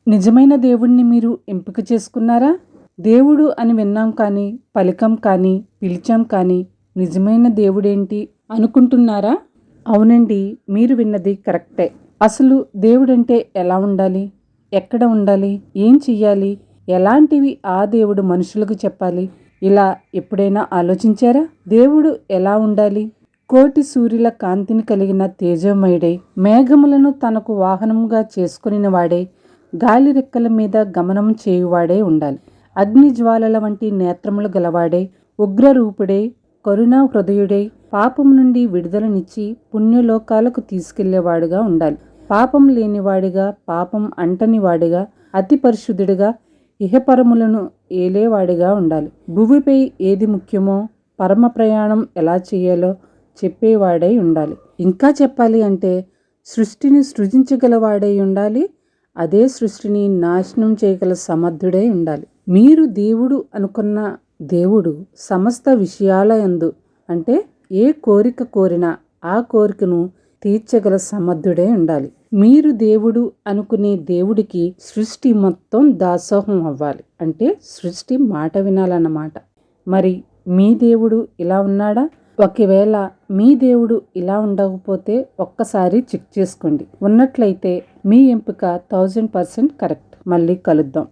నిజమైన దేవుణ్ణి మీరు ఎంపిక చేసుకున్నారా? దేవుడు అని విన్నాం కానీ, పలికం కానీ, పిలిచాం కానీ, నిజమైన దేవుడేంటి అనుకుంటున్నారా? అవునండి, మీరు విన్నది కరెక్టే. అసలు దేవుడంటే ఎలా ఉండాలి? ఎక్కడ ఉండాలి? ఏం చెయ్యాలి? ఎలాంటివి ఆ దేవుడు మనుషులకు చెప్పాలి? ఇలా ఎప్పుడైనా ఆలోచించారా? దేవుడు ఎలా ఉండాలి? కోటి సూర్యుల కాంతిని కలిగిన తేజోమయుడై, మేఘములను తనకు వాహనముగా చేసుకుని వాడే, గాలి రెక్కల మీద గమనం చేయువాడే ఉండాలి. అగ్ని జ్వాలల వంటి నేత్రములు గలవాడే, ఉగ్రరూపుడై, కరుణా హృదయుడై, పాపం నుండి విడుదలనిచ్చి పుణ్యలోకాలకు తీసుకెళ్లేవాడుగా ఉండాలి. పాపం లేనివాడిగా, పాపం అంటనివాడిగా, అతి పరిశుద్ధుడిగా, ఇహపరములను ఏలేవాడిగా ఉండాలి. భూమిపై ఏది ముఖ్యమో, పరమ ప్రయాణం ఎలా చేయాలో చెప్పేవాడై ఉండాలి. ఇంకా చెప్పాలి అంటే సృష్టిని సృజించగలవాడై ఉండాలి. అదే సృష్టిని నాశనం చేయగల సమర్థుడై ఉండాలి. మీరు దేవుడు అనుకున్న దేవుడు సమస్త విషయాలయందు, అంటే ఏ కోరిక కోరినా ఆ కోరికను తీర్చగల సమర్థుడై ఉండాలి. మీరు దేవుడు అనుకునే దేవుడికి సృష్టి మొత్తం దాసోహం అవ్వాలి. అంటే సృష్టి మాట వినాలన్నమాట. మరి మీ దేవుడు ఇలా ఉన్నాడా? ఒకవేళ మీ దేవుడు ఇలా ఉండకపోతే ఒక్కసారి చెక్ చేసుకోండి. ఉన్నట్లయితే మీ ఎంపిక 1000% కరెక్ట్. మళ్ళీ కలుద్దాం.